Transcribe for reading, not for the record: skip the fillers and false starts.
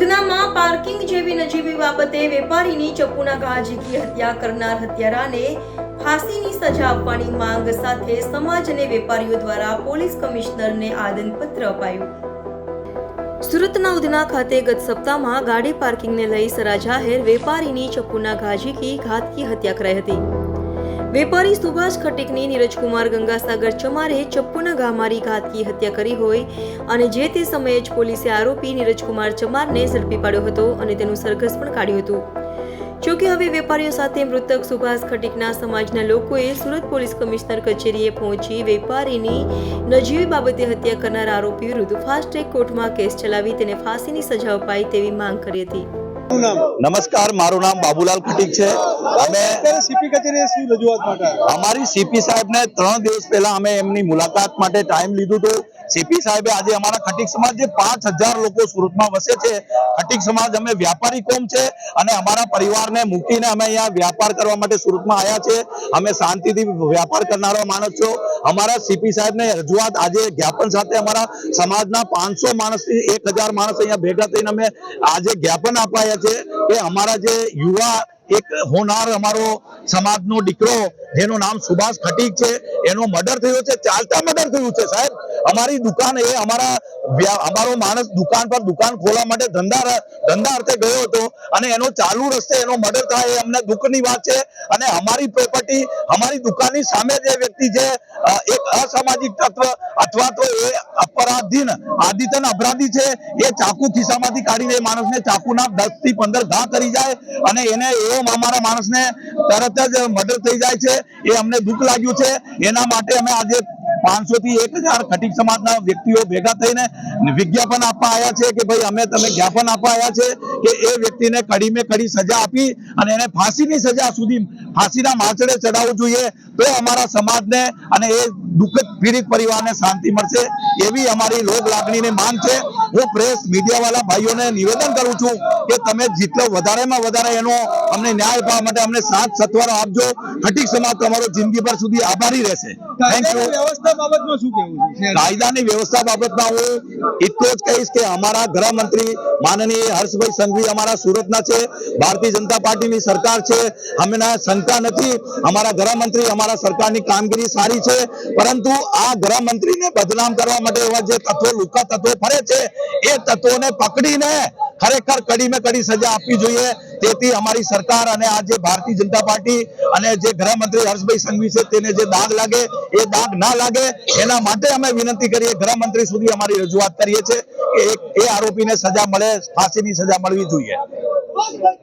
ઉધનામાં parking જેવી નજીવી બાબતે વેપારીની ચપ્પુના ઘા ઝીકી હત્યા કરનાર હત્યારાને ફાંસીની સજા આપવાની માંગ સાથે સમાજ અને વેપારીઓ દ્વારા પોલીસ કમિશનરને આવેદનપત્ર અપાયું। સુરતના ઉધના ખાતે ગત સપ્તાહમાં ગાડી પાર્કિંગને લઈ સરા જાહેર વેપારીની ચપ્પુના ઘા ઝીકી ઘાતકી હત્યા કરાઈ હતી। વેપારી સુભાષ ખટીકની નીરજકુમાર ગંગાસાગર ચમારે ચપ્પુના ઘા મારી ઘાતકી હત્યા કરી હોય અને જે તે સમયે જ પોલીસે આરોપી નીરજકુમાર ચમારને ઝડપી પાડ્યો હતો અને તેનું સરઘસ પણ કાઢ્યું હતું। જોકે હવે વેપારીઓ સાથે મૃતક સુભાષ ખટીકના સમાજના લોકોએ સુરત પોલીસ કમિશનર કચેરીએ પહોંચી વેપારીની નજીવી બાબતે હત્યા કરનાર આરોપી વિરુદ્ધ ફાસ્ટ ટ્રેક કોર્ટમાં કેસ ચલાવી તેને ફાંસીની સજા અપાય તેવી માંગ કરી હતી। नमस्कार, मारू नाम बाबूलाल खटीक है। સીપી કચેરીએ શું રજૂઆત માટે અમારી સીપી સાહેબને 3 દિવસ પહેલા અમે એમની મુલાકાત માટે ટાઈમ લીધું હતું। સીપી સાહેબે આજે અમારા ખટીક સમાજ જે 5000 લોકો સુરતમાં વસે છે, ખટીક સમાજ અમે વ્યાપારી કોમ છે અને અમારા પરિવારને મૂકીને અમે અહીંયા વ્યાપાર કરવા માટે સુરતમાં આવ્યા છે। અમે શાંતિથી વ્યાપાર કરનારો માણસ છો। અમારા સીપી સાહેબને રજૂઆત આજે જ્ઞાપન સાથે અમારા સમાજના 500 માણસથી 1000 માણસ અહીંયા ભેગા થઈને અમે આજે જ્ઞાપન આપ્યા છે કે અમારા જે યુવા એક હોનાર અમારો સમાજનો દીકરો જેનું નામ સુભાષ ખટીક છે એનો મર્ડર થયો છે, ચાલતા મર્ડર થયું છે સાહેબ। અમારી દુકાન એ અમારો માણસ દુકાન પર દુકાન ખોલવા માટે ધંધા અર્થે ગયો હતો અને એનો ચાલુ રસ્તે એનો મર્ડર થાય એ અમને દુઃખની વાત છે। અને અમારી પ્રોપર્ટી અમારી દુકાનની સામે જે વ્યક્તિ છે એક અસામાજિક તત્વ અથવા તો એ આદિતન અપરાધી છે, એ ચાકુ ખિસ્સામાંથી કાઢીને એ માણસને ચાકુના 10 થી 15 ઘા કરી જાય અને એને એવો અમારા માણસને તરત જ મર્ડર થઈ જાય છે। એ અમને દુઃખ લાગ્યું છે। એના માટે અમે આજે 500 થી 1000 ખટીક સમાજના વ્યક્તિઓ ભેગા થઈને વિજ્ઞાપન આપવા આવ્યા છે કે ભાઈ અમે તમે જ્ઞાપન આપવા આવ્યા છે કે એ વ્યક્તિને કડીમે કડી સજા આપી અને એને ફાંસીની સજા સુધી ફાંસીના માચડે ચડાવવું જોઈએ તો અમારા સમાજને અને એ દુઃખદ પીડિત પરિવારને શાંતિ મળશે એવી અમારી લોક લાગણીની માંગ છે। હું પ્રેસ મીડિયા વાળા ભાઈઓને નિવેદન કરું છું કે તમે જેટલો વધારેમાં વધારે એનો અમને ન્યાય આપવા માટે અમને સાથ સત્વરો આપજો। ખટીક સમાજ તમારો જિંદગી ભર સુધી આભારી રહેશે। Thank you. વ્યવસ્થા બાબતમાં શું કહેવું છે? કાયદાની વ્યવસ્થા બાબતમાં હું એટલું જ કહીશ કે અમારા ગૃહમંત્રી માનનીય હર્ષભાઈ સંઘવી અમારા સુરતના છે, ભારતીય જનતા પાર્ટીની સરકાર છે, અમને શંકા નથી। અમારા ગૃહમંત્રી અમારા સરકારની કામગીરી સારી છે, પરંતુ આ ગૃહમંત્રીને બદનામ કરવા માટે એવા જે તત્વો લુકા તત્વો ફરે છે એ તત્વોને પકડીને ખરેખર કડીમાં કડી સજા આપવી જોઈએ। તેથી અમારી સરકાર અને આ જે ભારતીય જનતા પાર્ટી અને જે ગૃહમંત્રી હર્ષભાઈ સંઘવી છે તેને જે દાગ લાગે એ દાગ ના લાગે એના માટે અમે વિનંતી કરીએ, ગૃહમંત્રી સુધી અમારી રજૂઆત કરીએ છીએ કે એ આરોપીને સજા મળે, ફાંસીની સજા મળવી જોઈએ।